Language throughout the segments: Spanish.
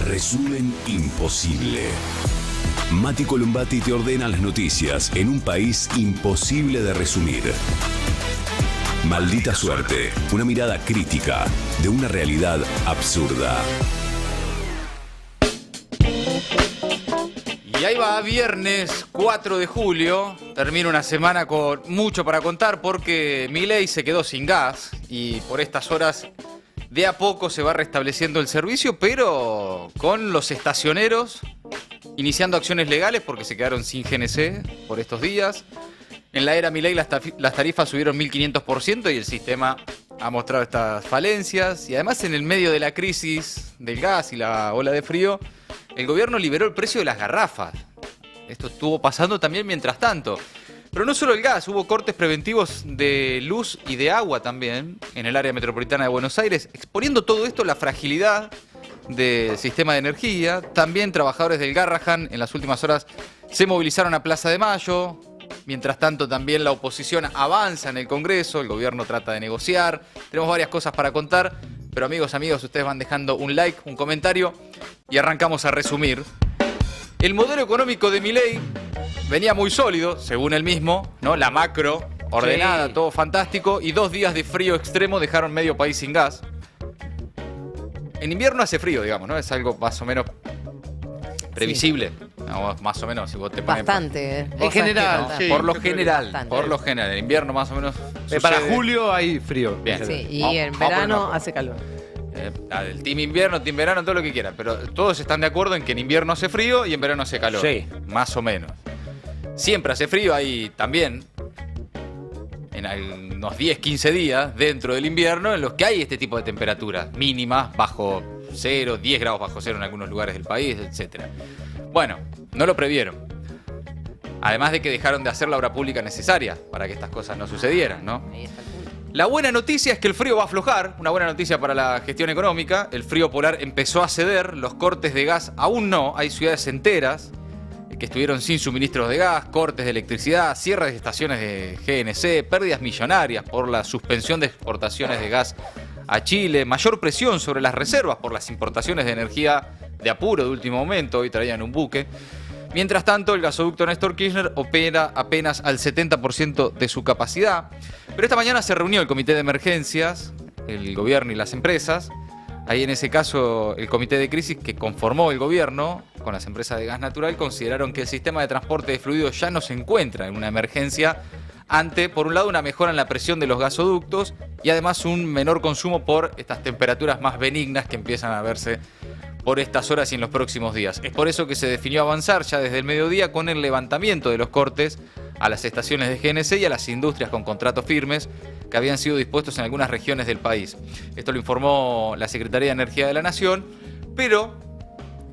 Resumen imposible. Mati Columbati te ordena las noticias en un país imposible de resumir. Maldita suerte, una mirada crítica de una realidad absurda. Y ahí va, viernes 4 de julio, termina una semana con mucho para contar porque Milei se quedó sin gas y por estas horas de a poco se va restableciendo el servicio, pero con los estacioneros iniciando acciones legales porque se quedaron sin GNC por estos días. En la era Milei las tarifas subieron 1500% y el sistema ha mostrado estas falencias. Y además, en el medio de la crisis del gas y la ola de frío, el gobierno liberó el precio de las garrafas. Esto estuvo pasando también mientras tanto. Pero no solo el gas, hubo cortes preventivos de luz y de agua también en el área metropolitana de Buenos Aires, exponiendo todo esto la fragilidad del sistema de energía. También trabajadores del Garrahan en las últimas horas se movilizaron a Plaza de Mayo. Mientras tanto, también la oposición avanza en el Congreso, el gobierno trata de negociar. Tenemos varias cosas para contar, pero amigos, ustedes van dejando un like, un comentario y arrancamos a resumir. El modelo económico de Milei venía muy sólido, según él mismo, ¿no? La macro ordenada, sí, todo fantástico, y 2 días de frío extremo dejaron medio país sin gas. En invierno hace frío, digamos, ¿no? Es algo más o menos previsible. Sí. No, más o menos, si vos te pones... Bastante, en general, sí, por lo general. En invierno más o menos sucede. Para julio hay frío. Bien. Sí, y en verano hace calor. El team invierno, team verano, todo lo que quieran. Pero todos están de acuerdo en que en invierno hace frío y en verano hace calor. Sí. Más o menos. Siempre hace frío, hay también en unos 10, 15 días dentro del invierno en los que hay este tipo de temperaturas mínimas, bajo cero, 10 grados bajo cero en algunos lugares del país, etc. Bueno, no lo previeron. Además de que dejaron de hacer la obra pública necesaria para que estas cosas no sucedieran, ¿no? La buena noticia es que el frío va a aflojar, una buena noticia para la gestión económica. El frío polar empezó a ceder, los cortes de gas aún no. Hay ciudades enteras que estuvieron sin suministros de gas, cortes de electricidad, cierres de estaciones de GNC, pérdidas millonarias por la suspensión de exportaciones de gas a Chile, mayor presión sobre las reservas por las importaciones de energía de apuro de último momento, hoy traían un buque. Mientras tanto, el gasoducto Néstor Kirchner opera apenas al 70% de su capacidad. Pero esta mañana se reunió el comité de emergencias, el gobierno y las empresas. Ahí en ese caso, el comité de crisis que conformó el gobierno con las empresas de gas natural consideraron que el sistema de transporte de fluidos ya no se encuentra en una emergencia ante, por un lado, una mejora en la presión de los gasoductos y además un menor consumo por estas temperaturas más benignas que empiezan a verse por estas horas y en los próximos días. Es por eso que se definió avanzar ya desde el mediodía con el levantamiento de los cortes a las estaciones de GNC y a las industrias con contratos firmes que habían sido dispuestos en algunas regiones del país. Esto lo informó la Secretaría de Energía de la Nación, pero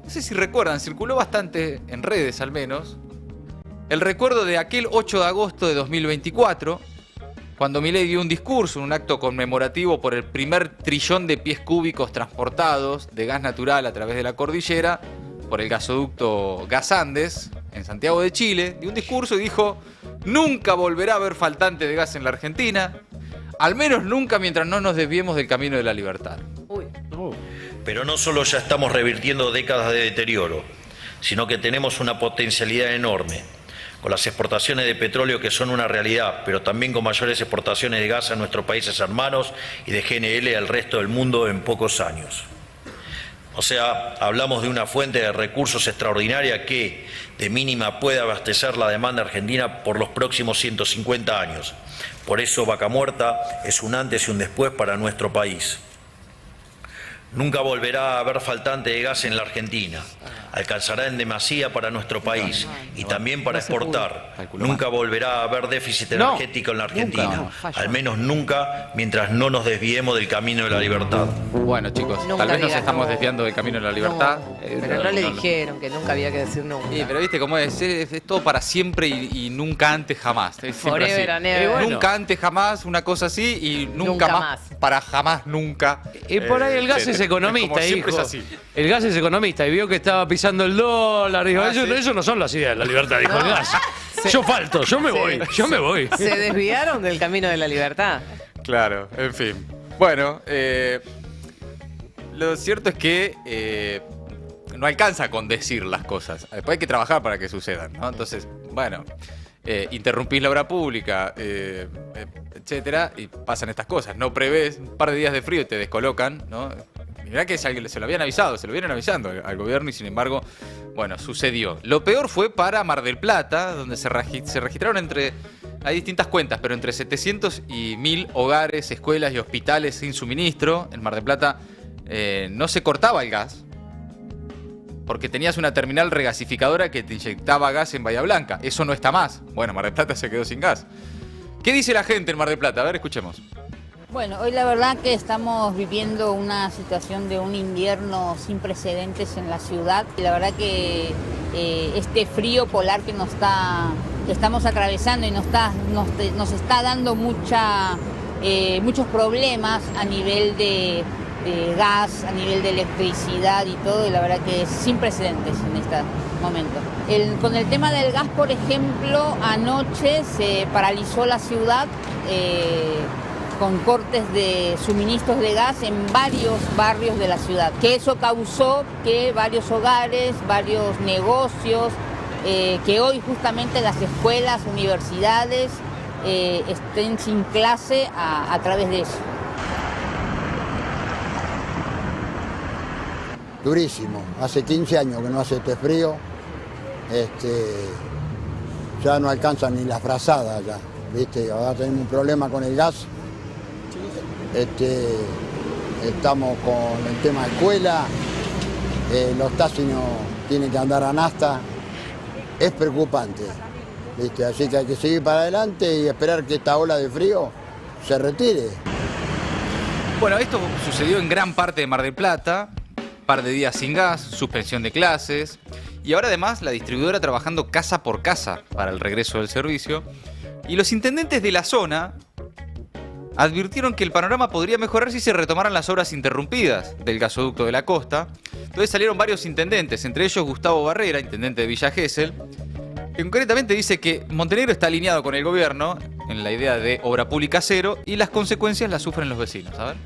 no sé si recuerdan, circuló bastante en redes al menos, el recuerdo de aquel 8 de agosto de 2024, cuando Milei dio un discurso, un acto conmemorativo por el primer trillón de pies cúbicos transportados de gas natural a través de la cordillera por el gasoducto Gas Andes en Santiago de Chile. Dio un discurso y dijo: nunca volverá a haber faltante de gas en la Argentina, al menos nunca mientras no nos desviemos del camino de la libertad. Pero no solo ya estamos revirtiendo décadas de deterioro, sino que tenemos una potencialidad enorme, con las exportaciones de petróleo que son una realidad, pero también con mayores exportaciones de gas a nuestros países hermanos y de GNL al resto del mundo en pocos años. O sea, hablamos de una fuente de recursos extraordinaria que, de mínima, puede abastecer la demanda argentina por los próximos 150 años. Por eso, Vaca Muerta es un antes y un después para nuestro país. Nunca volverá a haber faltante de gas en la Argentina. Alcanzará en demasía para nuestro país y también para exportar. Nunca volverá a haber déficit energético en la Argentina. Al menos nunca, mientras no nos desviemos del camino de la libertad. Bueno, chicos, tal vez nos estamos desviando del camino de la libertad. Pero no le dijeron que nunca había que decir nunca. Sí, pero viste cómo es todo para siempre y nunca antes jamás. Es Forever and ever. Nunca antes jamás, una cosa así, y nunca más para jamás nunca. Y por ahí el gas es economista, hijo. Es así. El gas es economista y vio que estaba pisando el dólar. Dijo, eso no son las ideas de la libertad, dijo el gas. Yo falto, yo me voy. Se desviaron del camino de la libertad. Claro, en fin. Bueno, lo cierto es que no alcanza con decir las cosas. Después hay que trabajar para que sucedan, ¿no? Entonces, bueno, interrumpís la obra pública, etcétera, y pasan estas cosas. No prevés un par de días de frío y te descolocan, ¿no? Mirá que se lo habían avisado, se lo vienen avisando al gobierno y sin embargo, bueno, sucedió. Lo peor fue para Mar del Plata, donde se registraron hay distintas cuentas, pero entre 700 y 1000 hogares, escuelas y hospitales sin suministro. En Mar del Plata no se cortaba el gas, porque tenías una terminal regasificadora que te inyectaba gas en Bahía Blanca. Eso no está más. Bueno, Mar del Plata se quedó sin gas. ¿Qué dice la gente en Mar del Plata? A ver, escuchemos. Bueno, hoy la verdad que estamos viviendo una situación de un invierno sin precedentes en la ciudad. La verdad que este frío polar que estamos atravesando y nos está dando muchos problemas a nivel de gas, a nivel de electricidad y todo, y la verdad que es sin precedentes en este momento. Con el tema del gas, por ejemplo, anoche se paralizó la ciudad con cortes de suministros de gas en varios barrios de la ciudad, que eso causó que varios hogares, varios negocios, que hoy justamente las escuelas, universidades estén sin clase a través de eso. Durísimo, hace 15 años que no hace este frío, ya no alcanza ni la frazada ya, ¿viste? Ahora tenemos un problema con el gas, estamos con el tema de escuela, los taxis no tienen que andar a nafta, es preocupante, ¿viste? Así que hay que seguir para adelante y esperar que esta ola de frío se retire. Bueno, esto sucedió en gran parte de Mar del Plata. Par de días sin gas, suspensión de clases y ahora además la distribuidora trabajando casa por casa para el regreso del servicio. Y los intendentes de la zona advirtieron que el panorama podría mejorar si se retomaran las obras interrumpidas del gasoducto de la costa. Entonces salieron varios intendentes, entre ellos Gustavo Barrera, intendente de Villa Gesell, que concretamente dice que Montenegro está alineado con el gobierno en la idea de obra pública cero y las consecuencias las sufren los vecinos. A ver.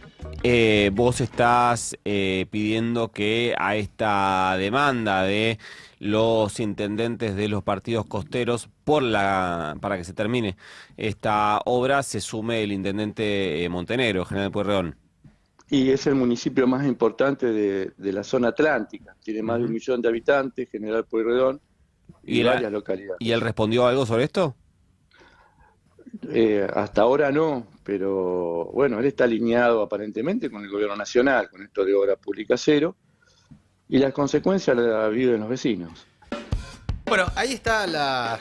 Vos estás pidiendo que a esta demanda de los intendentes de los partidos costeros para que se termine esta obra se sume el intendente Montenegro, General Pueyrredón. Y es el municipio más importante de la zona atlántica, tiene más de 1 millón de habitantes, General Pueyrredón, y varias localidades. ¿Y él respondió algo sobre esto? Hasta ahora no, pero bueno, él está alineado aparentemente con el gobierno nacional, con esto de obra pública cero, y las consecuencias las viven los vecinos. Bueno, ahí está la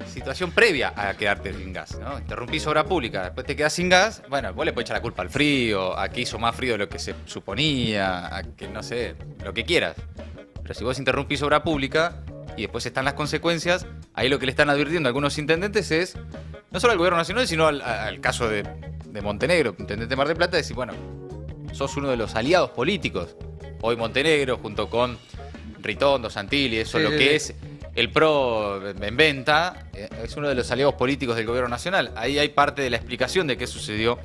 situación previa a quedarte sin gas, ¿no? Interrumpís obra pública, después te quedás sin gas, bueno, vos le podés echar la culpa al frío, a que hizo más frío de lo que se suponía, a que no sé, lo que quieras. Pero si vos interrumpís obra pública y después están las consecuencias, ahí lo que le están advirtiendo a algunos intendentes es, no solo al gobierno nacional, sino al caso de Montenegro, intendente de Mar del Plata, decir, bueno, sos uno de los aliados políticos. Hoy Montenegro, junto con Ritondo, Santilli, eso lo que es el PRO en venta, es uno de los aliados políticos del gobierno nacional. Ahí hay parte de la explicación de qué sucedió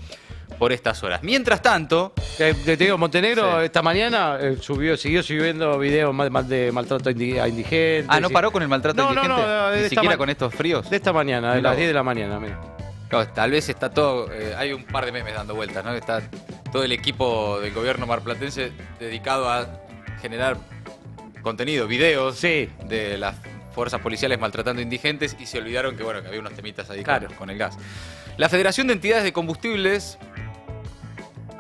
por estas horas. Mientras tanto... Te digo, Montenegro esta mañana siguió subiendo videos de maltrato a indigentes. Ah, ¿no paró con el maltrato a indigentes? No, ni siquiera con estos fríos. De esta mañana, de las 10 de la mañana, mira. Claro, tal vez está todo... hay un par de memes dando vueltas, ¿no? Está todo el equipo del gobierno marplatense dedicado a generar contenido, videos de las fuerzas policiales maltratando indigentes y se olvidaron que, bueno, que había unos temitas ahí con el gas. La Federación de Entidades de Combustibles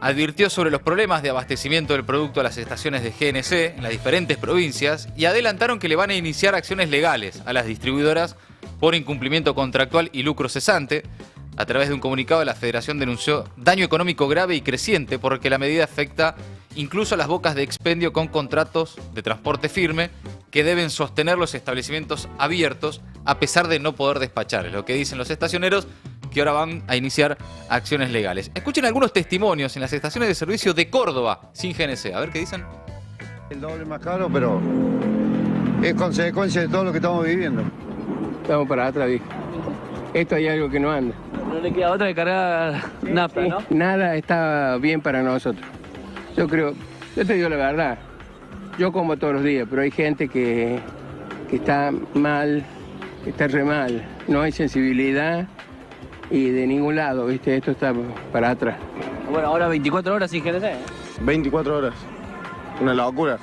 advirtió sobre los problemas de abastecimiento del producto a las estaciones de GNC en las diferentes provincias y adelantaron que le van a iniciar acciones legales a las distribuidoras por incumplimiento contractual y lucro cesante. A través de un comunicado, la Federación denunció daño económico grave y creciente porque la medida afecta incluso a las bocas de expendio con contratos de transporte firme que deben sostener los establecimientos abiertos a pesar de no poder despachar. Es lo que dicen los estacioneros, que ahora van a iniciar acciones legales. Escuchen algunos testimonios en las estaciones de servicio de Córdoba sin GNC. A ver qué dicen. El doble más caro, pero es consecuencia de todo lo que estamos viviendo. Estamos para atrás, viejo. Esto hay algo que no anda. No le queda otra que cargar nafta, ¿no? Nada está bien para nosotros. Yo te digo la verdad, yo como todos los días, pero hay gente que está mal, que está re mal. No hay sensibilidad y de ningún lado, ¿viste? Esto está para atrás. Bueno, ahora 24 horas sin GNC. 24 horas. Una locura.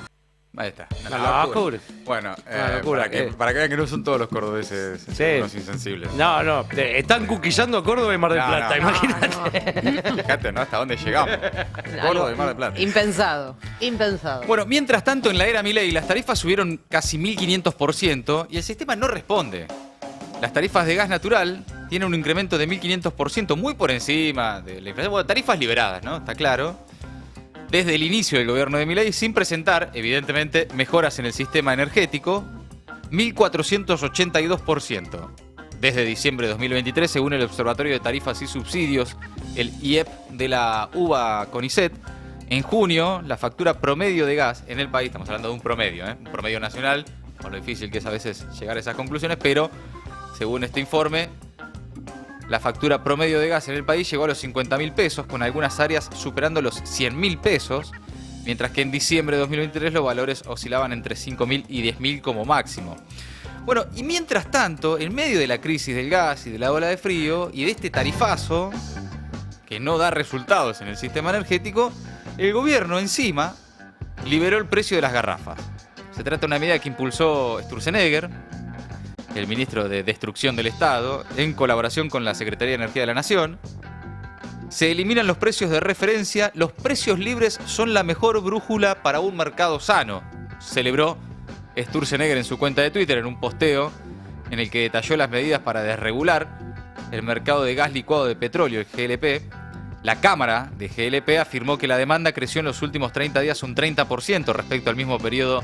Ahí está. Una locura. Bueno, Una locura, para que vean que no son todos los cordobeses unos insensibles. No, están cuquillando Córdoba y Mar del Plata, imagínate. Fíjate, ¿no? ¿Hasta dónde llegamos? Córdoba y Mar del Plata. Impensado. Bueno, mientras tanto, en la era Milei, las tarifas subieron casi 1.500% y el sistema no responde. Las tarifas de gas natural tienen un incremento de 1.500%, muy por encima de la inflación. Bueno, tarifas liberadas, ¿no? Está claro. Desde el inicio del gobierno de Milei, sin presentar, evidentemente, mejoras en el sistema energético, 1.482%. Desde diciembre de 2023, según el Observatorio de Tarifas y Subsidios, el IEP de la UBA CONICET, en junio, la factura promedio de gas en el país, estamos hablando de un promedio nacional, con lo difícil que es a veces llegar a esas conclusiones, pero según este informe, la factura promedio de gas en el país llegó a los 50.000 pesos, con algunas áreas superando los 100.000 pesos, mientras que en diciembre de 2023 los valores oscilaban entre 5.000 y 10.000 como máximo. Bueno, y mientras tanto, en medio de la crisis del gas y de la ola de frío y de este tarifazo, que no da resultados en el sistema energético, el gobierno encima liberó el precio de las garrafas. Se trata de una medida que impulsó Sturzenegger, el ministro de Destrucción del Estado, en colaboración con la Secretaría de Energía de la Nación. Se eliminan los precios de referencia. Los precios libres son la mejor brújula para un mercado sano, celebró Sturzenegger en su cuenta de Twitter en un posteo en el que detalló las medidas para desregular el mercado de gas licuado de petróleo, el GLP. La Cámara de GLP afirmó que la demanda creció en los últimos 30 días un 30% respecto al mismo periodo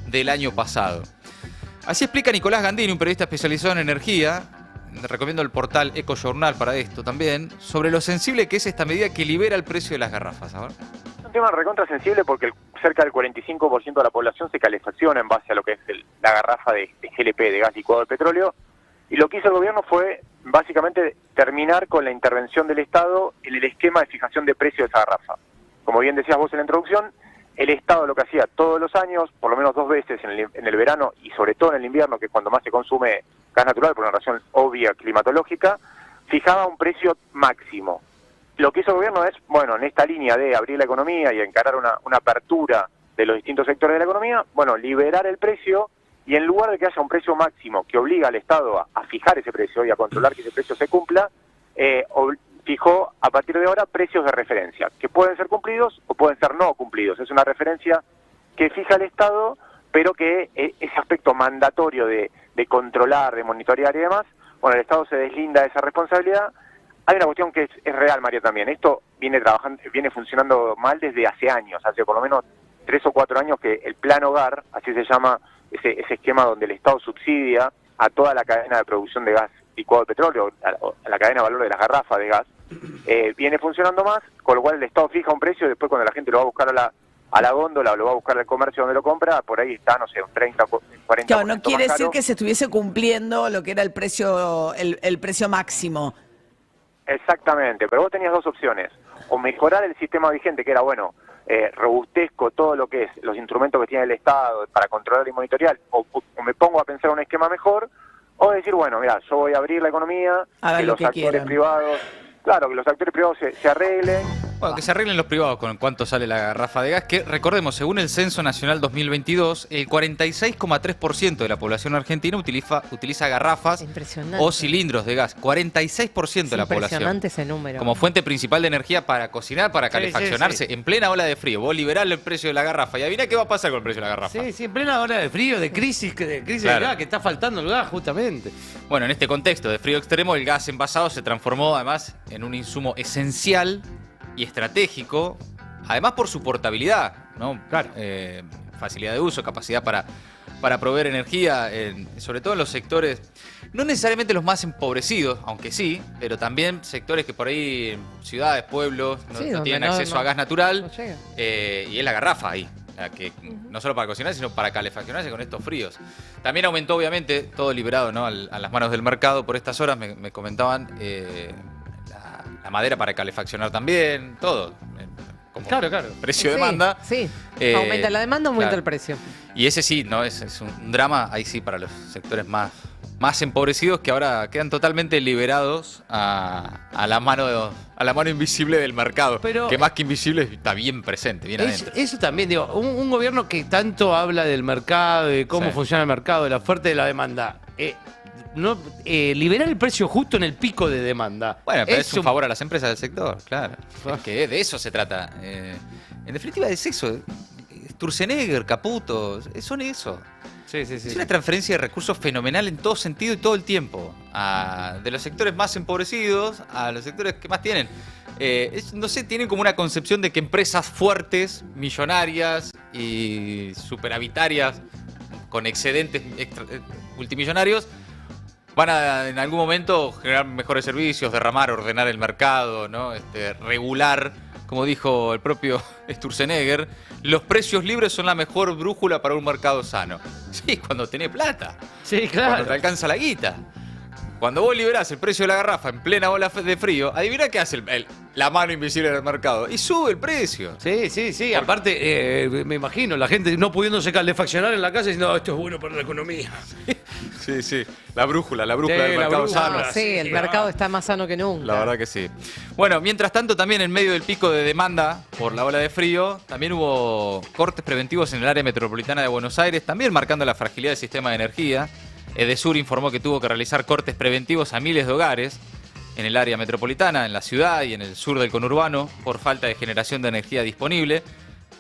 del año pasado. Así explica Nicolás Gandini, un periodista especializado en energía, recomiendo el portal Ecojournal para esto también, sobre lo sensible que es esta medida que libera el precio de las garrafas. A ver. Es un tema recontra sensible porque cerca del 45% de la población se calefacciona en base a lo que es la garrafa de GLP, de gas licuado de petróleo, y lo que hizo el gobierno fue básicamente terminar con la intervención del Estado en el esquema de fijación de precio de esa garrafa. Como bien decías vos en la introducción, el Estado lo que hacía todos los años, por lo menos 2 veces en el verano y sobre todo en el invierno, que es cuando más se consume gas natural por una razón obvia climatológica, fijaba un precio máximo. Lo que hizo el gobierno es, bueno, en esta línea de abrir la economía y encarar una apertura de los distintos sectores de la economía, bueno, liberar el precio y en lugar de que haya un precio máximo que obliga al Estado a fijar ese precio y a controlar que ese precio se cumpla, fijó a partir de ahora precios de referencia, que pueden ser cumplidos o pueden ser no cumplidos. Es una referencia que fija el Estado, pero que ese aspecto mandatorio de controlar, de monitorear y demás, bueno, el Estado se deslinda de esa responsabilidad. Hay una cuestión que es real, María, también. Esto viene funcionando mal desde hace años, hace por lo menos 3 o 4 años que el Plan Hogar, así se llama ese esquema donde el Estado subsidia a toda la cadena de producción de gas licuado de petróleo, a la cadena de valor de las garrafas de gas, viene funcionando más, con lo cual el Estado fija un precio y después cuando la gente lo va a buscar a la góndola o lo va a buscar al comercio donde lo compra, por ahí está, no sé, un 30, 40%. Claro, no quiere más decir caro. que se estuviese cumpliendo lo que era el precio máximo. Exactamente, pero vos tenías 2 opciones, o mejorar el sistema vigente, que era, bueno, robustezco todo lo que es los instrumentos que tiene el Estado para controlar y monitorear, o me pongo a pensar un esquema mejor, o decir, bueno, mira, yo voy a abrir la economía, que los actores privados, claro, que los actores privados se arreglen. Bueno, que se arreglen los privados con cuánto sale la garrafa de gas, que recordemos, según el Censo Nacional 2022, el 46,3% de la población argentina utiliza garrafas o cilindros de gas. 46% de la población. Impresionante ese número. Como fuente principal de energía para cocinar, para calefaccionarse, en plena ola de frío. Vos liberás el precio de la garrafa y adivina qué va a pasar con el precio de la garrafa. Sí, en plena ola de frío, de crisis Claro. del gas, que está faltando el gas justamente. Bueno, en este contexto de frío extremo, el gas envasado se transformó además en un insumo esencial y estratégico, además por su portabilidad, ¿no? Claro. Facilidad de uso, capacidad para proveer energía, sobre todo en los sectores, no necesariamente los más empobrecidos, aunque sí, pero también sectores que por ahí, ciudades, pueblos, no tienen acceso a gas natural, y es la garrafa ahí. Que no solo para cocinar, sino para calefaccionarse con estos fríos. También aumentó, obviamente, todo liberado, ¿no? a las manos del mercado por estas horas, me comentaban, la madera para calefaccionar también, todo. como Claro. precio-demanda. Sí, aumenta la demanda, aumenta el precio. Y ese sí, no es un drama, ahí sí, para los sectores más empobrecidos que ahora quedan totalmente liberados a la mano invisible del mercado. Pero que más que invisible está bien presente, bien adentro. Eso también, digo, un gobierno que tanto habla del mercado, de cómo funciona el mercado, de la oferta y de la demanda, liberar el precio justo en el pico de demanda. Bueno, pero es un favor a las empresas del sector, claro. Es que de eso se trata. En definitiva es eso. Sturzenegger, Caputo, son eso. Sí. Es una transferencia de recursos fenomenal en todo sentido y todo el tiempo. De los sectores más empobrecidos a los sectores que más tienen. No sé, tienen como una concepción de que empresas fuertes, millonarias y superavitarias, con excedentes multimillonarios, van a en algún momento generar mejores servicios, derramar, ordenar el mercado, ¿no? Regular, como dijo el propio Sturzenegger, los precios libres son la mejor brújula para un mercado sano. Sí, cuando tenés plata. Sí, claro. Cuando te alcanza la guita. Cuando vos liberás el precio de la garrafa en plena ola de frío, adivina qué hace la mano invisible del mercado. Y sube el precio. Sí. Aparte, me imagino, la gente no pudiéndose calefaccionar en la casa diciendo, esto es bueno para la economía. Sí. La brújula del mercado sano. Sí, el mercado está más sano que nunca. La verdad que sí. Bueno, mientras tanto, también en medio del pico de demanda por la ola de frío, también hubo cortes preventivos en el área metropolitana de Buenos Aires, también marcando la fragilidad del sistema de energía. Edesur informó que tuvo que realizar cortes preventivos a miles de hogares en el área metropolitana, en la ciudad y en el sur del conurbano, por falta de generación de energía disponible.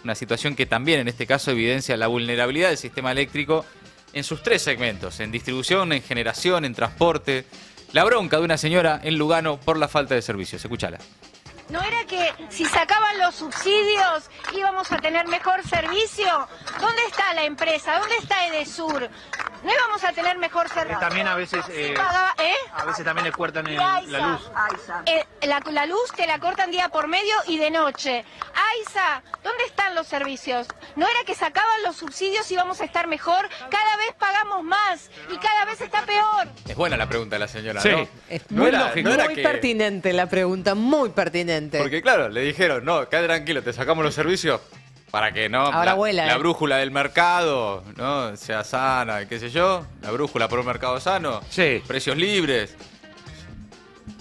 Una situación que también en este caso evidencia la vulnerabilidad del sistema eléctrico en sus tres segmentos: en distribución, en generación, en transporte. La bronca de una señora en Lugano por la falta de servicios. Escúchala. ¿No era que si sacaban los subsidios íbamos a tener mejor servicio? ¿Dónde está la empresa? ¿Dónde está Edesur? ¿No íbamos a tener mejor servicio? También a veces a veces también le cortan la luz. La luz te la cortan día por medio y de noche. Aiza, ¿dónde están los servicios? ¿No era que sacaban los subsidios y íbamos a estar mejor? Cada vez pagamos más y cada vez está peor. Es buena la pregunta de la señora, sí. ¿no? Es muy lógico. Muy pertinente la pregunta, muy pertinente. Porque claro, le dijeron, no, quédate tranquilo, te sacamos los servicios para que no ahora vuela, la brújula del mercado, ¿no? Sea sana, qué sé yo, la brújula por un mercado sano, precios libres.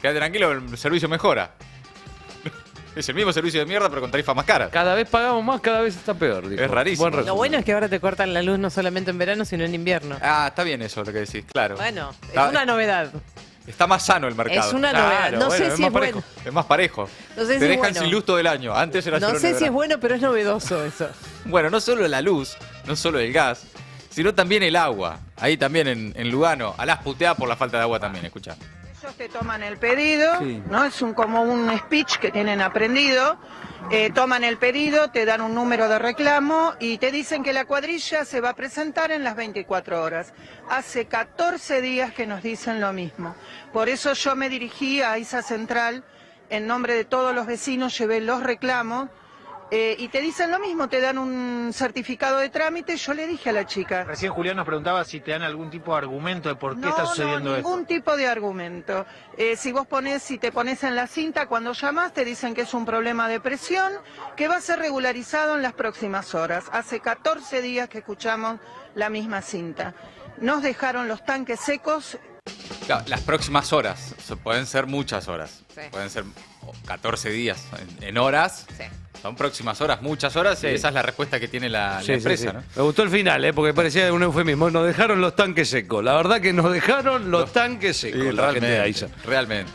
Quédate tranquilo, el servicio mejora. Es el mismo servicio de mierda, pero con tarifas más caras. Cada vez pagamos más, cada vez está peor. Dijo. Es rarísimo. Lo bueno es que ahora te cortan la luz no solamente en verano, sino en invierno. Ah, está bien eso lo que decís, claro. Bueno, es una novedad. Está más sano el mercado. Es una novedad. No sé si es bueno. Es más parejo. No sé si te dejan bueno. sin luz todo el año. Antes era no sé si es bueno, pero es novedoso eso. Bueno, no solo la luz, no solo el gas, sino también el agua. Ahí también en Lugano, a las puteadas por la falta de agua también, escuchá. Ellos te toman el pedido, ¿no? Es como un speech que tienen aprendido. Toman el pedido, te dan un número de reclamo y te dicen que la cuadrilla se va a presentar en las 24 horas. Hace 14 días que nos dicen lo mismo. Por eso yo me dirigí a ISA Central, en nombre de todos los vecinos, llevé los reclamos y te dicen lo mismo, te dan un certificado de trámite. Yo le dije a la chica. Recién Julián nos preguntaba si te dan algún tipo de argumento de por qué está sucediendo esto. No, ningún tipo de argumento. Si te pones en la cinta, cuando llamas te dicen que es un problema de presión, que va a ser regularizado en las próximas horas. Hace 14 días que escuchamos la misma cinta. Nos dejaron los tanques secos. Claro, las próximas horas, pueden ser muchas horas. Sí. Pueden ser 14 días en horas. Sí. Son próximas horas, muchas horas, y esa es la respuesta que tiene la empresa, ¿no? Me gustó el final, porque parecía un eufemismo. Nos dejaron los tanques secos. La verdad que nos dejaron los tanques secos. Sí, la gente de Aiza. Realmente.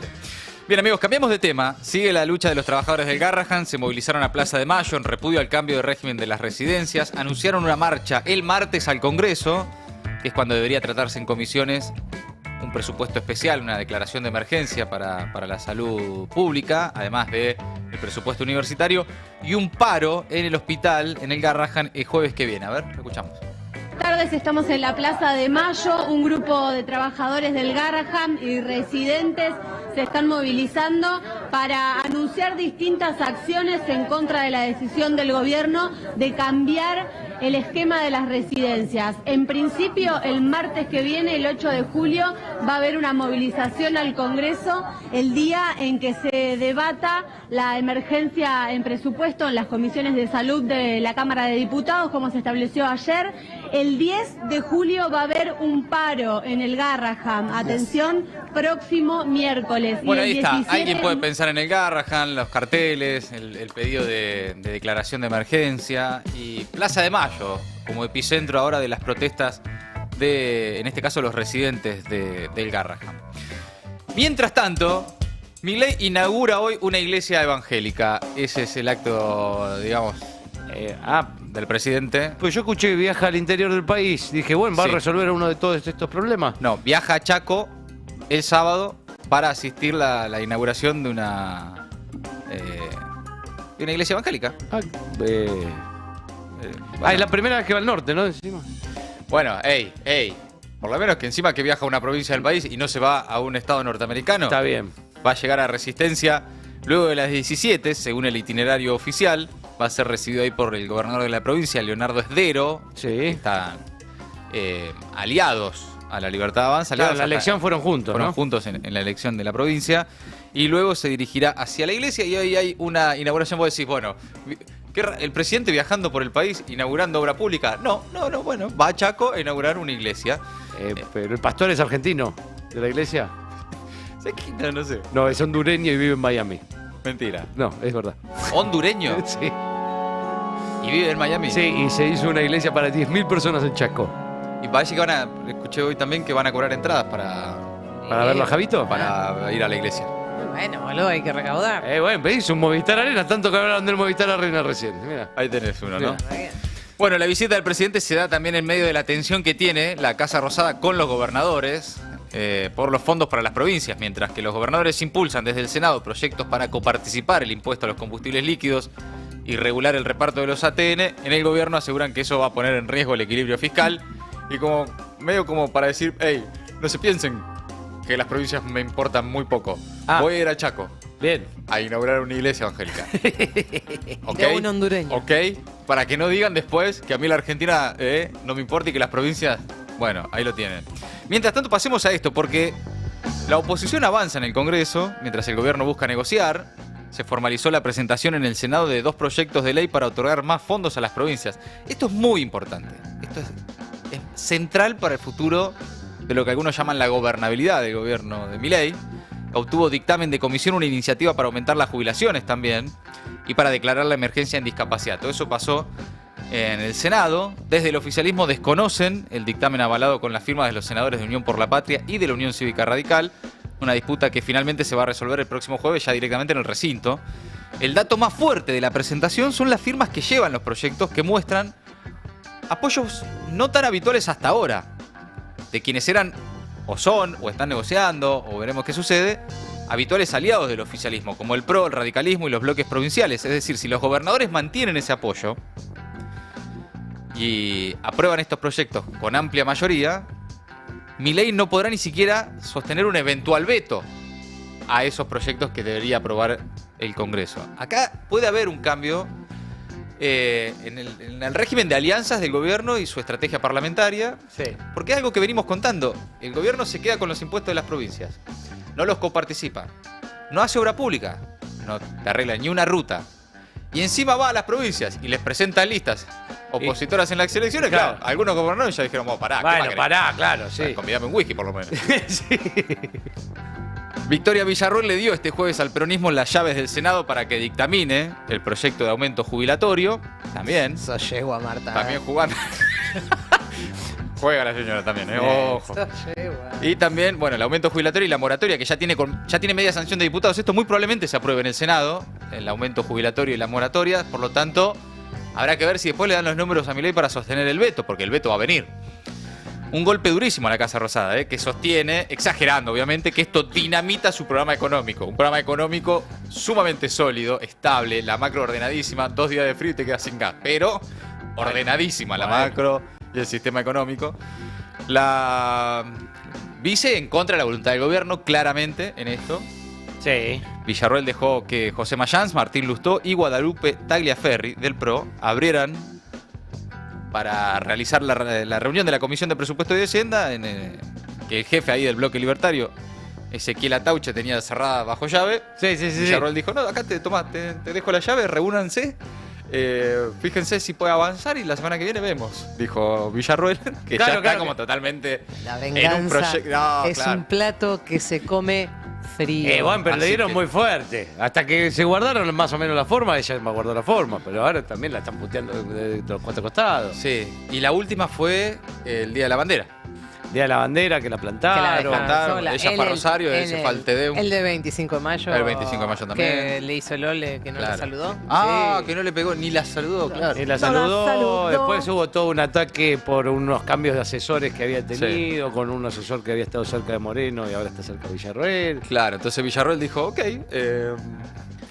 Bien, amigos, cambiamos de tema. Sigue la lucha de los trabajadores del Garrahan. Se movilizaron a Plaza de Mayo en repudio al cambio de régimen de las residencias. Anunciaron una marcha el martes al Congreso, que es cuando debería tratarse en comisiones un presupuesto especial, una declaración de emergencia para la salud pública, además del presupuesto universitario, y un paro en el hospital, en el Garrahan, el jueves que viene. A ver, lo escuchamos. Tardes estamos en la Plaza de Mayo, un grupo de trabajadores del Garrahan y residentes se están movilizando para anunciar distintas acciones en contra de la decisión del gobierno de cambiar el esquema de las residencias. En principio, el martes que viene, el 8 de julio, va a haber una movilización al Congreso el día en que se debata la emergencia en presupuesto en las comisiones de salud de la Cámara de Diputados, como se estableció ayer. El 10 de julio va a haber un paro en el Garrahan. Atención, próximo miércoles. Bueno, y ahí el está. 17... Alguien puede pensar en el Garrahan, los carteles, el pedido de declaración de emergencia y Plaza de Mayo como epicentro ahora de las protestas de, en este caso, los residentes del Garrahan. Mientras tanto, Milei inaugura hoy una iglesia evangélica. Ese es el acto, digamos, del presidente. Pues yo escuché que viaja al interior del país. Dije, bueno, ¿va a resolver uno de todos estos problemas? No, viaja a Chaco el sábado para asistir a la inauguración de una iglesia evangélica. Es la primera vez que va al norte, ¿no? Encima. Bueno, por lo menos que encima que viaja a una provincia del país y no se va a un estado norteamericano. Está bien. Va a llegar a Resistencia luego de las 17, según el itinerario oficial. Va a ser recibido ahí por el gobernador de la provincia, Leonardo Esdero. Sí. Están aliados a la Libertad Avanza. Claro, en la elección fueron juntos, Fueron ¿no? juntos en la elección de la provincia. Y luego se dirigirá hacia la iglesia y hoy hay una inauguración. Vos decís, bueno, ¿el presidente viajando por el país inaugurando obra pública? No, bueno, va a Chaco a inaugurar una iglesia. Pero el pastor es argentino de la iglesia. No sé. No, es hondureño y vive en Miami. Mentira. No, es verdad. ¿Hondureño? Sí. ¿Y vive en Miami? Sí, y se hizo una iglesia para 10.000 personas en Chaco. Y parece que escuché hoy también que van a cobrar entradas para verlo a Javito. Para ir a la iglesia. Bueno, boludo, hay que recaudar. Bueno, pedís un Movistar Arena, tanto que hablaron del Movistar Arena recién. Mira. Ahí tenés uno, ¿no? Mira. Bueno, la visita del presidente se da también en medio de la tensión que tiene la Casa Rosada con los gobernadores por los fondos para las provincias, mientras que los gobernadores impulsan desde el Senado proyectos para coparticipar el impuesto a los combustibles líquidos y regular el reparto de los ATN. En el gobierno aseguran que eso va a poner en riesgo el equilibrio fiscal y medio como para decir, hey, no se piensen que las provincias me importan muy poco. Voy a ir a Chaco. Bien. A inaugurar una iglesia evangélica. ¿Ok? De un hondureño. ¿Ok? Para que no digan después que a mí la Argentina no me importa y que las provincias... Bueno, ahí lo tienen. Mientras tanto, pasemos a esto, porque la oposición avanza en el Congreso, mientras el gobierno busca negociar. Se formalizó la presentación en el Senado de 2 proyectos de ley para otorgar más fondos a las provincias. Esto es muy importante. Esto es central para el futuro de lo que algunos llaman la gobernabilidad del gobierno de Milei. Obtuvo dictamen de comisión una iniciativa para aumentar las jubilaciones también y para declarar la emergencia en discapacidad. Todo eso pasó en el Senado. Desde el oficialismo desconocen el dictamen avalado con las firmas de los senadores de Unión por la Patria y de la Unión Cívica Radical. Una disputa que finalmente se va a resolver el próximo jueves ya directamente en el recinto. El dato más fuerte de la presentación son las firmas que llevan los proyectos que muestran apoyos no tan habituales hasta ahora de quienes eran o son o están negociando o veremos qué sucede, habituales aliados del oficialismo como el PRO, el radicalismo y los bloques provinciales. Es decir, si los gobernadores mantienen ese apoyo y aprueban estos proyectos con amplia mayoría, Milei no podrá ni siquiera sostener un eventual veto a esos proyectos que debería aprobar el Congreso. Acá puede haber un cambio en el régimen de alianzas del gobierno y su estrategia parlamentaria, porque es algo que venimos contando. El gobierno se queda con los impuestos de las provincias, no los coparticipa, no hace obra pública, no te arregla ni una ruta, y encima va a las provincias y les presenta listas opositoras en las elecciones. Claro, algunos gobernadores ya dijeron, vamos, pará. Bueno, pará, claro, sí. Convidame un whisky por lo menos. Sí. Victoria Villarroel le dio este jueves al peronismo las llaves del Senado para que dictamine el proyecto de aumento jubilatorio. También. Eso llegó a Marta. También jugando. Juega la señora también, ojo. Y también, bueno, el aumento jubilatorio y la moratoria, que ya tiene media sanción de diputados. Esto muy probablemente se apruebe en el Senado, el aumento jubilatorio y la moratoria. Por lo tanto, habrá que ver si después le dan los números a Milei para sostener el veto, porque el veto va a venir. Un golpe durísimo a la Casa Rosada, que sostiene, exagerando obviamente, que esto dinamita su programa económico. Un programa económico sumamente sólido, estable, la macro ordenadísima, 2 días de frío y te quedas sin gas. Pero ordenadísima la macro y el sistema económico. La vice en contra de la voluntad del gobierno, claramente, en esto. Sí. Villarroel dejó que José Mayans, Martín Lustó y Guadalupe Tagliaferri, del PRO, abrieran para realizar la reunión de la Comisión de Presupuesto y de Hacienda, que el jefe ahí del bloque libertario, Ezequiel Atauche, tenía cerrada bajo llave. Sí. Villarroel dijo, no, acá te dejo la llave, reúnanse. Fíjense si puede avanzar y la semana que viene vemos, dijo Villarroel, que ya está como totalmente La en un venganza proyecto. es un plato que se come frío. Bueno, pero le dieron muy fuerte. Hasta que se guardaron más o menos la forma, ella me guardó la forma, pero ahora también la están puteando de los cuatro costados. Sí, y la última fue el Día de la Bandera. Día de la Bandera, que la plantaron. Ella fue a Rosario, él se fue al Tedeum. El de 25 de mayo. El 25 de mayo también. Que le hizo el ole, que no la saludó. Que no le pegó, ni la saludó, claro. Ni la saludó. Después hubo todo un ataque por unos cambios de asesores que había tenido, con un asesor que había estado cerca de Moreno y ahora está cerca de Villarroel. Claro, entonces Villarroel dijo, ok,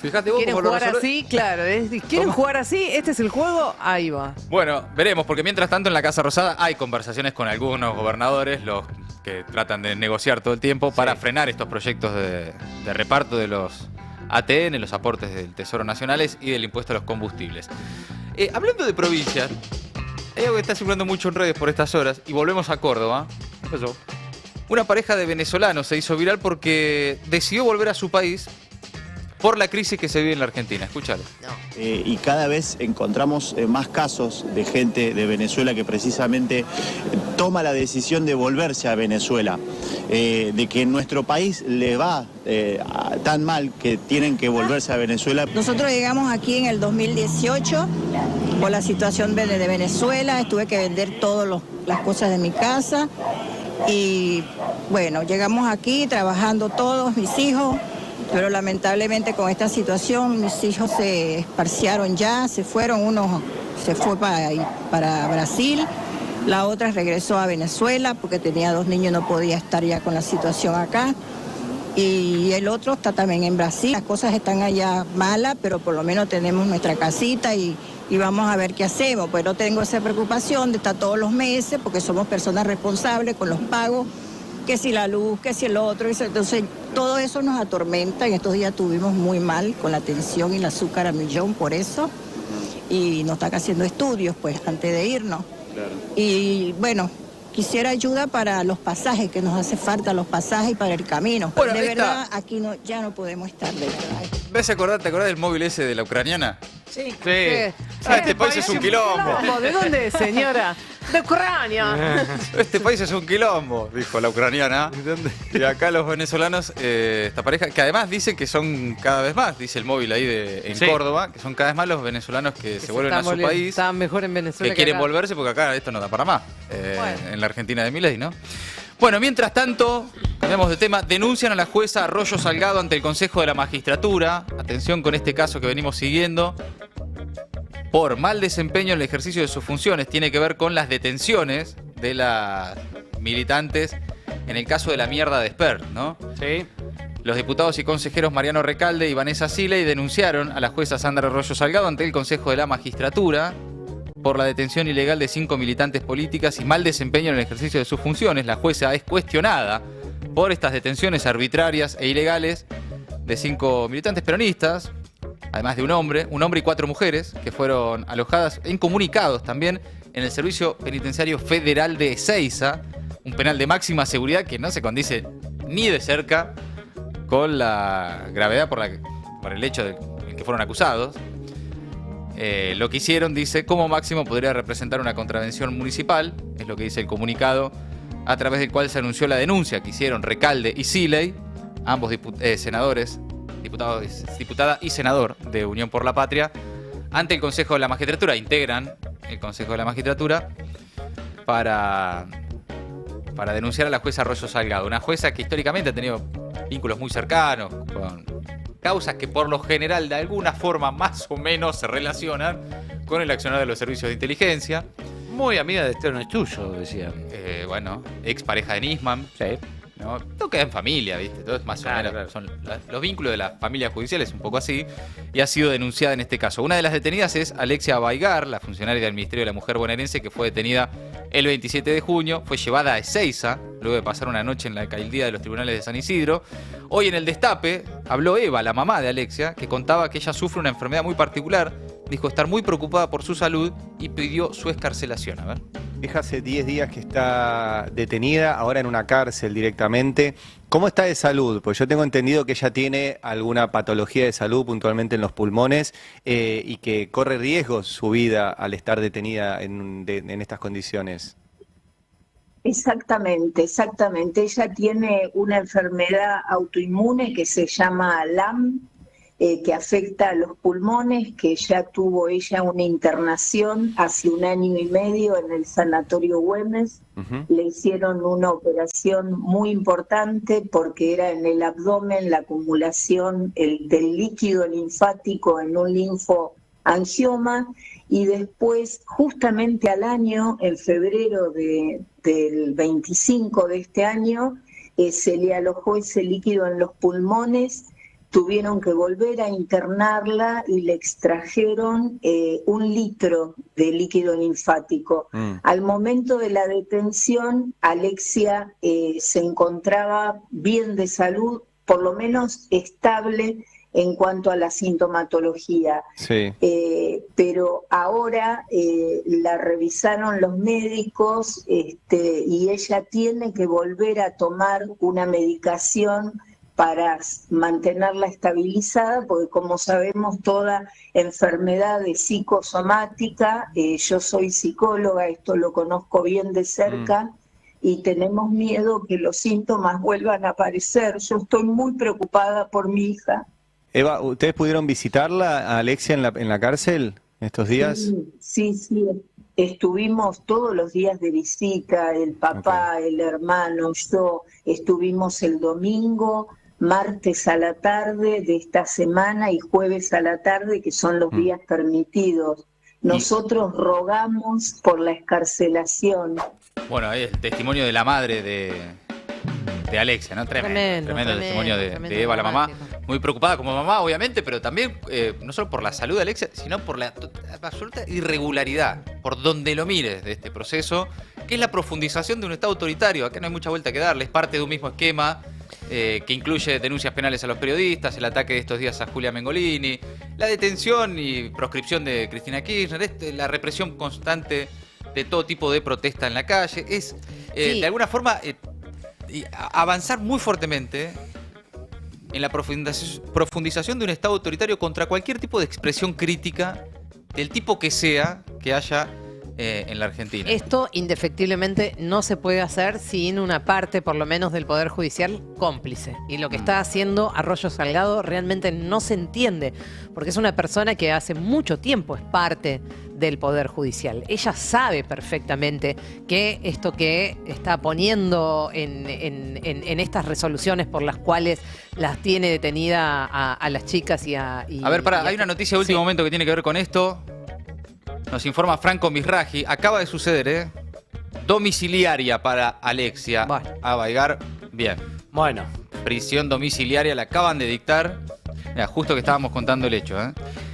fíjate vos ¿quieren cómo jugar lo así? Claro. ¿Quieren jugar así? ¿Este es el juego? Ahí va. Bueno, veremos, porque mientras tanto en la Casa Rosada hay conversaciones con algunos gobernadores, los que tratan de negociar todo el tiempo para frenar estos proyectos de reparto de los ATN, los aportes del Tesoro Nacionales y del impuesto a los combustibles. Hablando de provincias, hay algo que está circulando mucho en redes por estas horas, y volvemos a Córdoba. ¿Qué pasó? Una pareja de venezolanos se hizo viral porque decidió volver a su país por la crisis que se vive en la Argentina. Escúchalo. Y cada vez encontramos más casos de gente de Venezuela que precisamente toma la decisión de volverse a Venezuela, de que en nuestro país le va tan mal que tienen que volverse a Venezuela. Nosotros llegamos aquí en el 2018 por la situación de Venezuela, tuve que vender todas las cosas de mi casa y bueno, llegamos aquí trabajando todos, mis hijos. Pero lamentablemente con esta situación mis hijos se esparciaron ya, se fueron, uno se fue para Brasil, la otra regresó a Venezuela porque tenía 2 niños y no podía estar ya con la situación acá. Y el otro está también en Brasil, las cosas están allá malas, pero por lo menos tenemos nuestra casita y vamos a ver qué hacemos. Pues no tengo esa preocupación de estar todos los meses porque somos personas responsables con los pagos. Que si la luz, que si el otro, entonces todo eso nos atormenta. En estos días estuvimos muy mal con la tensión y el azúcar a millón por eso y nos están haciendo estudios pues antes de irnos. Claro. Y bueno, quisiera ayuda para los pasajes, que nos hace falta los pasajes para el camino. Bueno, de verdad, aquí ya no podemos estar, de verdad. ¿Te acordás del móvil ese de la ucraniana? Sí. Este país es un quilombo. ¿De dónde, señora? De Ucrania. Este país es un quilombo, dijo la ucraniana. Y acá los venezolanos, esta pareja, que además dicen que son cada vez más, dice el móvil ahí en Córdoba, que son cada vez más los venezolanos que se vuelven a su país. Están mejor en Venezuela que quieren volverse porque acá esto no da para más. En la Argentina de Milei, ¿no? Bueno, mientras tanto, cambiamos de tema, denuncian a la jueza Arroyo Salgado ante el Consejo de la Magistratura. Atención con este caso que venimos siguiendo. Por mal desempeño en el ejercicio de sus funciones. Tiene que ver con las detenciones de las militantes en el caso de la mierda de Esper, ¿no? Sí. Los diputados y consejeros Mariano Recalde y Vanessa Siley denunciaron a la jueza Sandra Arroyo Salgado ante el Consejo de la Magistratura por la detención ilegal de 5 militantes políticas y mal desempeño en el ejercicio de sus funciones. La jueza es cuestionada por estas detenciones arbitrarias e ilegales de 5 militantes peronistas, además de un hombre y 4 mujeres que fueron alojadas, incomunicados también, en el Servicio Penitenciario Federal de Ezeiza, un penal de máxima seguridad que no se condice ni de cerca con la gravedad por el hecho de que fueron acusados. Lo que hicieron, dice, como máximo podría representar una contravención municipal, es lo que dice el comunicado, a través del cual se anunció la denuncia que hicieron Recalde y Siley, ambos senadores, diputada y senador de Unión por la Patria, ante el Consejo de la Magistratura. Integran el Consejo de la Magistratura para denunciar a la jueza Arroyo Salgado, una jueza que históricamente ha tenido vínculos muy cercanos con causas que por lo general de alguna forma más o menos se relacionan con el accionar de los servicios de inteligencia. Muy amiga de Esteban Estuyo, decían. Bueno, ex pareja de Nisman. Sí. ¿No? Todo queda en familia, ¿viste? Todo es más o menos. Claro. Son los vínculos de las familias judiciales, un poco así, y ha sido denunciada en este caso. Una de las detenidas es Alexia Baigar, la funcionaria del Ministerio de la Mujer bonaerense, que fue detenida el 27 de junio, fue llevada a Ezeiza, luego de pasar una noche en la alcaldía de los tribunales de San Isidro. Hoy en el Destape habló Eva, la mamá de Alexia, que contaba que ella sufre una enfermedad muy particular. dijo estar muy preocupada por su salud y pidió su excarcelación. A ver. Mi hija hace 10 días que está detenida, ahora en una cárcel directamente. ¿Cómo está de salud? Pues yo tengo entendido que ella tiene alguna patología de salud, puntualmente en los pulmones, y que corre riesgos su vida al estar detenida en estas condiciones. Exactamente. Ella tiene una enfermedad autoinmune que se llama LAM, que afecta a los pulmones, que ya tuvo ella una internación hace 1 año y medio en el Sanatorio Güemes. Le hicieron una operación muy importante porque era en el abdomen la acumulación del líquido linfático en un linfoangioma, y después, justamente al año, en febrero del 25 de este año, se le alojó ese líquido en los pulmones. Tuvieron que volver a internarla y le extrajeron 1 litro de líquido linfático. Al momento de la detención, Alexia se encontraba bien de salud, por lo menos estable en cuanto a la sintomatología. Sí. Pero ahora la revisaron los médicos y ella tiene que volver a tomar una medicación para mantenerla estabilizada, porque como sabemos toda enfermedad psicosomática, yo soy psicóloga, esto lo conozco bien de cerca, y tenemos miedo que los síntomas vuelvan a aparecer. Yo estoy muy preocupada por mi hija. Eva, ¿ustedes pudieron visitarla, a Alexia, en la cárcel estos días? Sí, estuvimos todos los días de visita, el papá, el hermano, yo, estuvimos el domingo, martes a la tarde de esta semana y jueves a la tarde, que son los días permitidos. Nosotros rogamos por la excarcelación. Bueno, ahí el testimonio de la madre de Alexia, ¿no? Tremendo testimonio de Eva, la mamá. Muy preocupada como mamá, obviamente, pero también no solo por la salud de Alexia, sino por la absoluta irregularidad, por donde lo mires, de este proceso, que es la profundización de un Estado autoritario. Acá no hay mucha vuelta que darle, es parte de un mismo esquema que incluye denuncias penales a los periodistas, el ataque de estos días a Julia Mengolini, la detención y proscripción de Cristina Kirchner, la represión constante de todo tipo de protesta en la calle. Es, de alguna forma, avanzar muy fuertemente en la profundización de un Estado autoritario contra cualquier tipo de expresión crítica, del tipo que sea, que haya en la Argentina. Esto indefectiblemente no se puede hacer sin una parte, por lo menos, del Poder Judicial cómplice. Y lo que está haciendo Arroyo Salgado realmente no se entiende, porque es una persona que hace mucho tiempo es parte del Poder Judicial. Ella sabe perfectamente que esto que está poniendo en estas resoluciones por las cuales las tiene detenida a las chicas y a... A ver, hay una noticia de último momento que tiene que ver con esto. Nos informa Franco Misraji. Acaba de suceder, domiciliaria para Alexia Abaygar. Bien. Bueno. Prisión domiciliaria la acaban de dictar. Mira, justo que estábamos contando el hecho,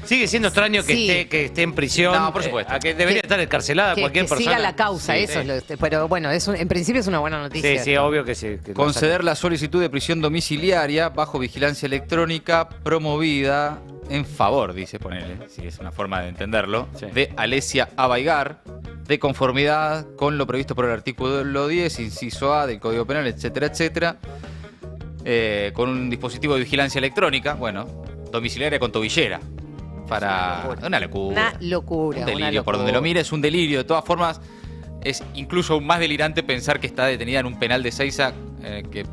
Sigue siendo extraño que esté en prisión. No, por supuesto. Que debería estar encarcelada cualquier persona. Que siga la causa, eso es pero bueno, en principio es una buena noticia. Sí, obvio que sí. Que conceder la solicitud de prisión domiciliaria bajo vigilancia electrónica promovida en favor, dice ponerle, si es una forma de entenderlo, de Alexia Abaygar, de conformidad con lo previsto por el artículo 10, inciso A del Código Penal, etcétera, etcétera, con un dispositivo de vigilancia electrónica, domiciliaria con tobillera. Para una locura. Una locura. Un delirio, por donde lo mires, es un delirio. De todas formas, es incluso aún más delirante pensar que está detenida en un penal de Seiza, que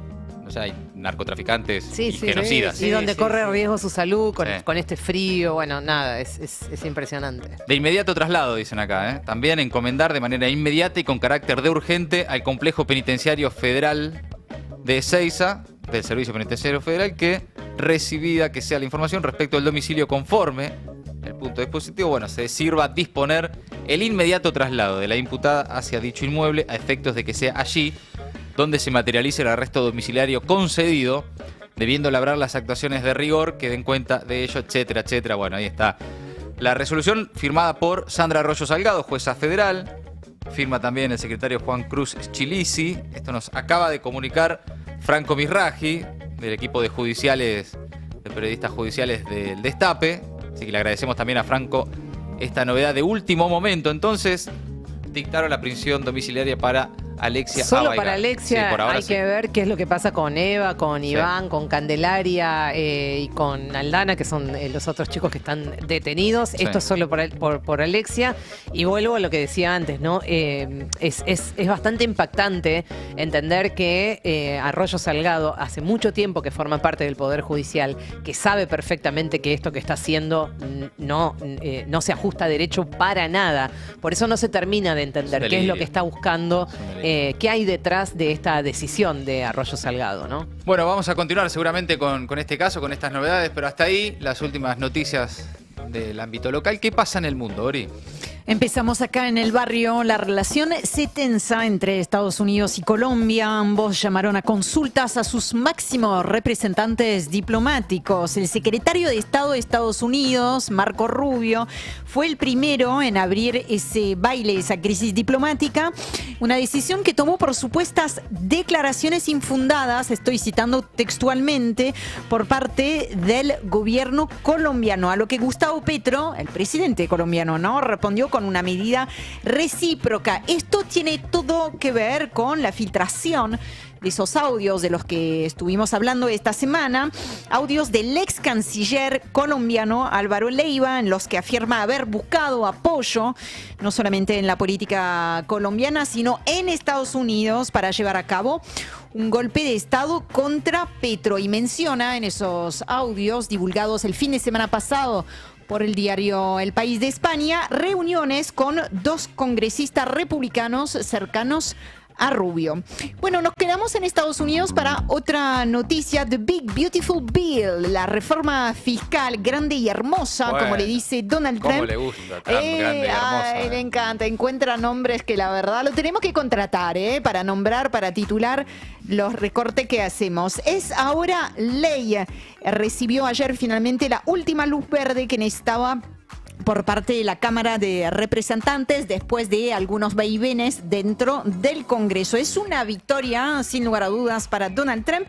hay narcotraficantes y genocidas. Y donde corre riesgo su salud con este frío, es impresionante. De inmediato traslado, dicen acá, También encomendar de manera inmediata y con carácter de urgente al Complejo Penitenciario Federal de Seiza, del Servicio Penitenciario Federal, que recibida que sea la información respecto al domicilio conforme el punto dispositivo, se sirva disponer el inmediato traslado de la imputada hacia dicho inmueble a efectos de que sea allí donde se materialice el arresto domiciliario concedido, debiendo labrar las actuaciones de rigor que den cuenta de ello, etcétera, etcétera. Ahí está la resolución firmada por Sandra Arroyo Salgado, jueza federal. Firma también el secretario Juan Cruz Chilisi. Esto nos acaba de comunicar Franco Misraji, del equipo de periodistas judiciales del Destape. Así que le agradecemos también a Franco esta novedad de último momento. Entonces, dictaron la prisión domiciliaria para Alexia Solo Abaiga. para Alexia Sí, por ahora hay sí. que ver qué es lo que pasa con Eva, con Iván, con Candelaria y con Aldana, que son los otros chicos que están detenidos. Sí. Esto es solo por Alexia. Y vuelvo a lo que decía antes, ¿no? Es bastante impactante entender que Arroyo Salgado hace mucho tiempo que forma parte del Poder Judicial, que sabe perfectamente que esto que está haciendo no se ajusta a derecho para nada. Por eso no se termina de entender qué es lo que está buscando. ¿Qué hay detrás de esta decisión de Arroyo Salgado, ¿no? Bueno, vamos a continuar seguramente con este caso, con estas novedades, pero hasta ahí las últimas noticias del ámbito local. ¿Qué pasa en el mundo, Ori? Empezamos acá en el barrio. La relación se tensa entre Estados Unidos y Colombia. Ambos llamaron a consultas a sus máximos representantes diplomáticos. El secretario de Estado de Estados Unidos, Marco Rubio, fue el primero en abrir ese baile, esa crisis diplomática. Una decisión que tomó por supuestas declaraciones infundadas, estoy citando textualmente, por parte del gobierno colombiano. A lo que Gustavo Petro, el presidente colombiano, ¿no?, respondió con una medida recíproca. Esto tiene todo que ver con la filtración de esos audios de los que estuvimos hablando esta semana, audios del ex canciller colombiano Álvaro Leiva, en los que afirma haber buscado apoyo no solamente en la política colombiana, sino en Estados Unidos para llevar a cabo un golpe de Estado contra Petro. Y menciona en esos audios divulgados el fin de semana pasado por el diario El País de España, reuniones con 2 congresistas republicanos cercanos a Rubio. Bueno, nos quedamos en Estados Unidos para otra noticia. The Big Beautiful Bill, la reforma fiscal grande y hermosa, bueno, como le dice Donald ¿cómo Trump. le gusta Trump, grande y hermosa? Ay, me encanta. Encuentra nombres que la verdad lo tenemos que contratar, para nombrar, para titular los recortes que hacemos. Es ahora ley. Recibió ayer finalmente la última luz verde que necesitaba por parte de la Cámara de Representantes después de algunos vaivenes dentro del Congreso. Es una victoria, sin lugar a dudas, para Donald Trump,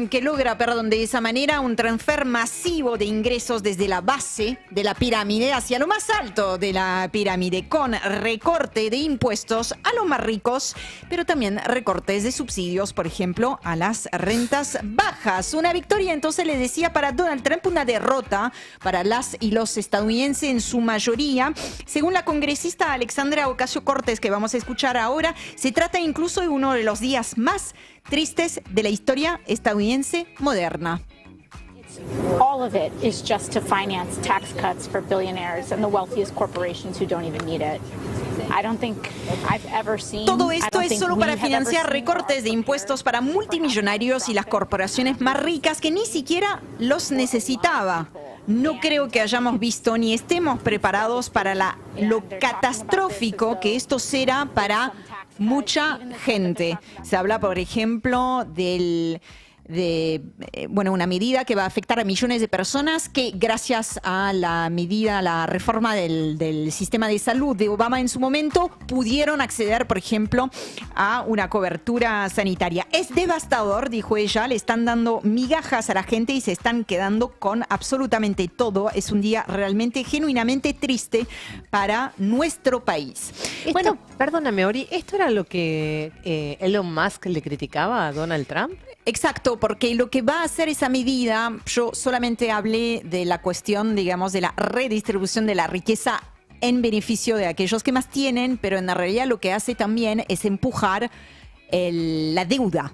que logra, de esa manera un transfer masivo de ingresos desde la base de la pirámide hacia lo más alto de la pirámide, con recorte de impuestos a los más ricos, pero también recortes de subsidios, por ejemplo, a las rentas bajas. Una victoria, entonces, le decía, para Donald Trump, una derrota para las y los estadounidenses en su mayoría. Según la congresista Alexandra Ocasio-Cortez, que vamos a escuchar ahora, se trata incluso de uno de los días más tristes de la historia estadounidense moderna. All of it is just to finance tax cuts for billionaires and the wealthiest corporations who don't even need it. I don't think I've ever seen. Todo esto es solo para financiar recortes de impuestos para multimillonarios y las corporaciones más ricas que ni siquiera los necesitaba. No creo que hayamos visto ni estemos preparados para lo catastrófico que esto será para mucha gente. Se habla, por ejemplo, una medida que va a afectar a millones de personas que, gracias a la reforma del sistema de salud de Obama en su momento, pudieron acceder, por ejemplo, a una cobertura sanitaria. Es devastador, dijo ella, le están dando migajas a la gente y se están quedando con absolutamente todo. Es un día realmente, genuinamente triste para nuestro país. Bueno, perdóname, Ori, ¿esto era lo que Elon Musk le criticaba a Donald Trump? Exacto, porque lo que va a hacer esa medida, yo solamente hablé de la cuestión, digamos, de la redistribución de la riqueza en beneficio de aquellos que más tienen, pero en realidad lo que hace también es empujar la deuda.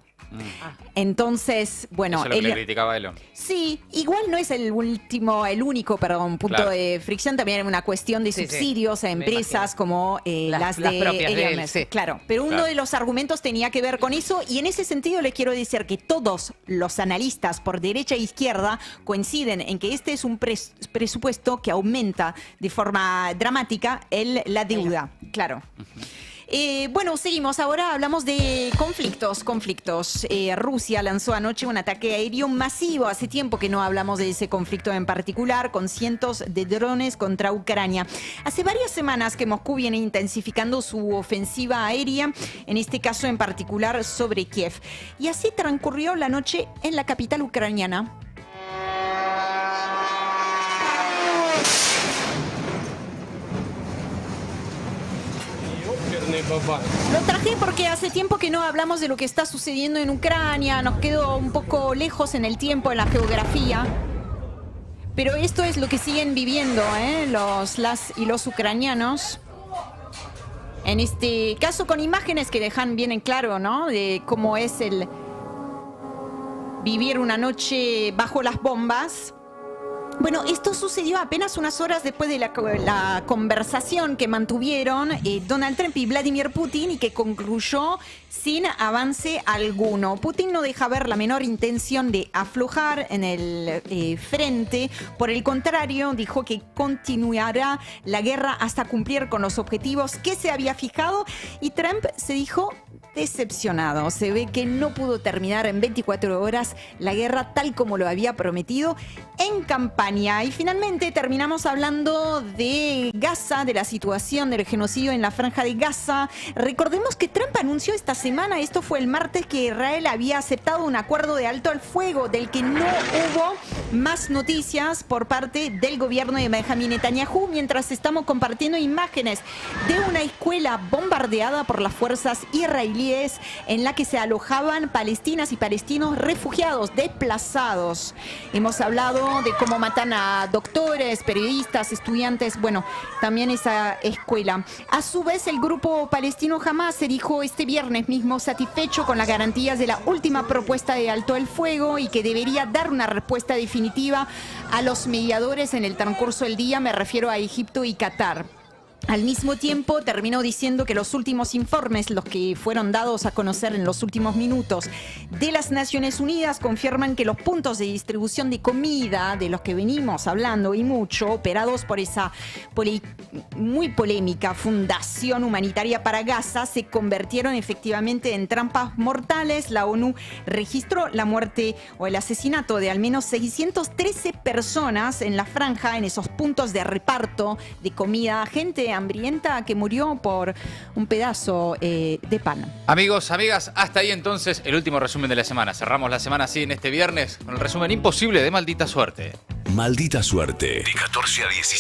Entonces, bueno, eso es lo que le criticaba a Elon. Sí, igual no es el único punto de fricción. También hay una cuestión de subsidios a empresas como las de propias de Elon él, sí. Claro, pero uno de los argumentos tenía que ver con eso, y en ese sentido les quiero decir que todos los analistas por derecha e izquierda coinciden en que este es un presupuesto que aumenta de forma dramática la deuda. Claro. Bueno, seguimos. Ahora hablamos de conflictos. Rusia lanzó anoche un ataque aéreo masivo. Hace tiempo que no hablamos de ese conflicto en particular, con cientos de drones contra Ucrania. Hace varias semanas que Moscú viene intensificando su ofensiva aérea, en este caso en particular sobre Kiev. Y así transcurrió la noche en la capital ucraniana. papá. Lo traje porque hace tiempo que no hablamos de lo que está sucediendo en Ucrania, nos quedó un poco lejos en el tiempo, en la geografía. Pero esto es lo que siguen viviendo las y los ucranianos. En este caso con imágenes que dejan bien en claro, ¿no? De cómo es el vivir una noche bajo las bombas. Bueno, esto sucedió apenas unas horas después de la conversación que mantuvieron Donald Trump y Vladimir Putin y que concluyó sin avance alguno. Putin no deja ver la menor intención de aflojar en el frente. Por el contrario, dijo que continuará la guerra hasta cumplir con los objetivos que se había fijado y Trump se dijo decepcionado. Se ve que no pudo terminar en 24 horas la guerra tal como lo había prometido en campaña. Y finalmente terminamos hablando de Gaza, de la situación del genocidio en la Franja de Gaza. Recordemos que Trump anunció esta semana, esto fue el martes, que Israel había aceptado un acuerdo de alto al fuego del que no hubo más noticias por parte del gobierno de Benjamin Netanyahu, mientras estamos compartiendo imágenes de una escuela bombardeada por las fuerzas israelíes en la que se alojaban palestinas y palestinos refugiados, desplazados. Hemos hablado de cómo matan a doctores, periodistas, estudiantes, bueno, también esa escuela. A su vez, el grupo palestino Hamás se dijo este viernes mismo satisfecho con las garantías de la última propuesta de alto el fuego y que debería dar una respuesta definitiva a los mediadores en el transcurso del día, me refiero a Egipto y Qatar. Al mismo tiempo, terminó diciendo que los últimos informes, los que fueron dados a conocer en los últimos minutos de las Naciones Unidas, confirman que los puntos de distribución de comida, de los que venimos hablando y mucho, operados por esa muy polémica Fundación Humanitaria para Gaza, se convirtieron efectivamente en trampas mortales. La ONU registró la muerte o el asesinato de al menos 613 personas en la franja, en esos puntos de reparto de comida, gente hambrienta que murió por un pedazo de pan. Amigos, amigas, hasta ahí entonces el último resumen de la semana. Cerramos la semana así en este viernes con el resumen imposible de Maldita Suerte. Maldita Suerte, de 14 a 17.